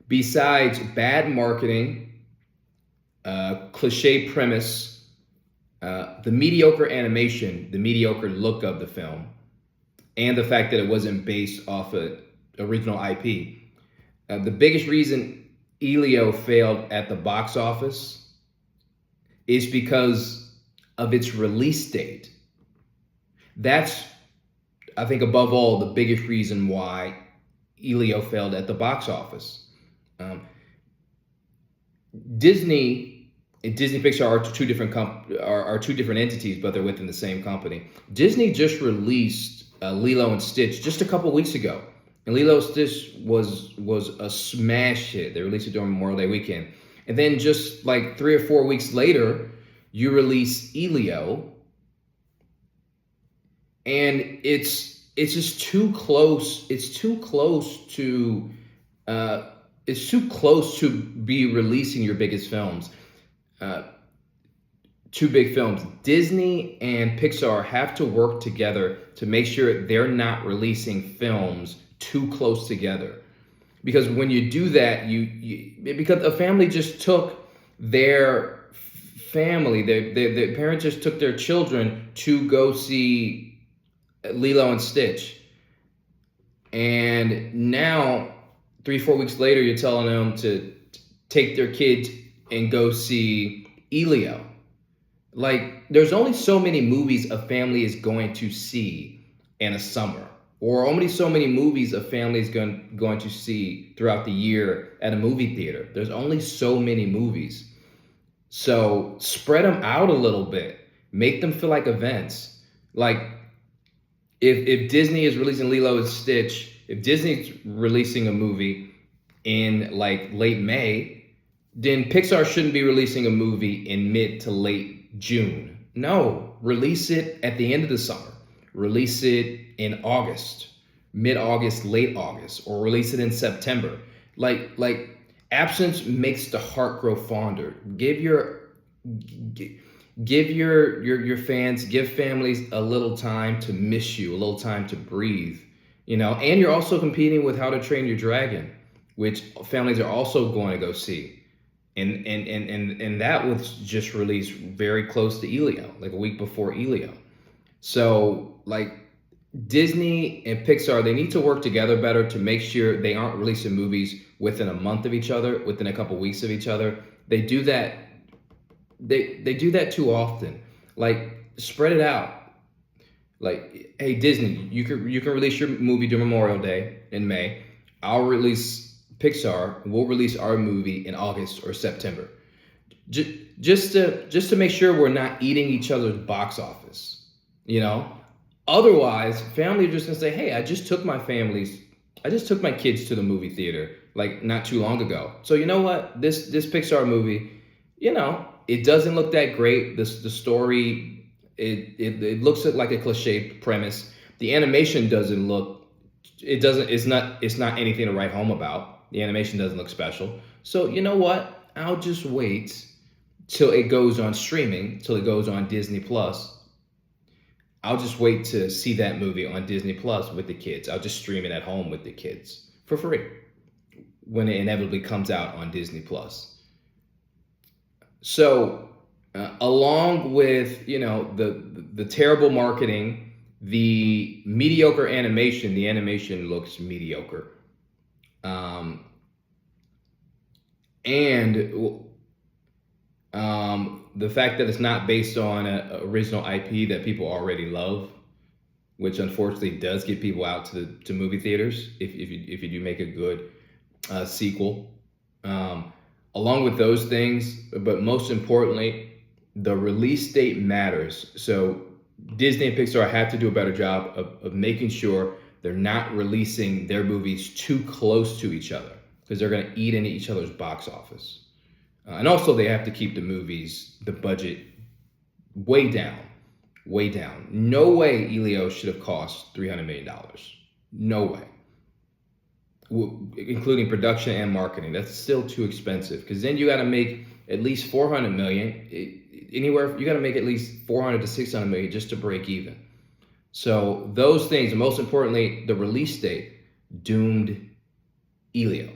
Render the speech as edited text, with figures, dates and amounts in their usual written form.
Besides bad marketing, cliche premise, the mediocre animation, the mediocre look of the film, and the fact that it wasn't based off an original IP, the biggest reason Elio failed at the box office is because of its release date. That's, I think, above all, the biggest reason why Elio failed at the box office. Um, Disney and Disney Pixar are two different entities, but they're within the same company. Disney just released Lilo and Stitch just a couple weeks ago, and Lilo and Stitch was a smash hit. They released it during Memorial Day weekend, and then just like 3 or 4 weeks later, you release Elio, and it's just too close. It's too close to be releasing your biggest films. Uh, Two big films. Disney and Pixar have to work together to make sure they're not releasing films too close together. Because when you do that, because a family just took their their parents just took their children to go see Lilo and Stitch, and now 3 4 weeks later, you're telling them to take their kids and go see Elio. Like, there's only so many movies a family is going to see in a summer, or only so many movies a family is going to see throughout the year at a movie theater. There's only so many movies. So spread them out a little bit. Make them feel like events. Like, if Disney is releasing Lilo and Stitch, if Disney's releasing a movie in like late May, then Pixar shouldn't be releasing a movie in mid to late June. No, release it at the end of the summer. Release it in August, mid-August, late August, or release it in September. Like absence makes the heart grow fonder. Give your fans, give families a little time to miss you, a little time to breathe. And you're also competing with How to Train Your Dragon, which families are also going to go see. And that was just released very close to Elio, like a week before Elio. So like Disney and Pixar, they need to work together better to make sure they aren't releasing movies within a month of each other, within a couple weeks of each other. They do that. They do that too often. Like, spread it out. Like, hey, Disney, you can release your movie during Memorial Day in May. I'll release Pixar. We'll release our movie in August or September. Just to make sure we're not eating each other's box office. Otherwise, families are just gonna say, hey, I just took my kids to the movie theater like not too long ago. So you know what? This Pixar movie, it doesn't look that great. The story, it looks like a cliche premise. The animation doesn't look, it's not anything to write home about. The animation doesn't look special. So you know what? I'll just wait till it goes on streaming, till it goes on Disney Plus. I'll just wait to see that movie on Disney Plus with the kids. I'll just stream it at home with the kids for free when it inevitably comes out on Disney Plus. So, along with the terrible marketing, the mediocre animation, the animation looks mediocre, and the fact that it's not based on an original IP that people already love, which unfortunately does get people out to movie theaters if you do make a good sequel. Along with those things, but most importantly, the release date matters. So Disney and Pixar have to do a better job of making sure they're not releasing their movies too close to each other, because they're going to eat into each other's box office. And also they have to keep the budget way down. No way Elio should have cost $300 million. No way. Including production and marketing. That's still too expensive, because then you got to make at least $400 million. You got to make at least $400 to $600 million just to break even. So those things, and most importantly, the release date, doomed Elio.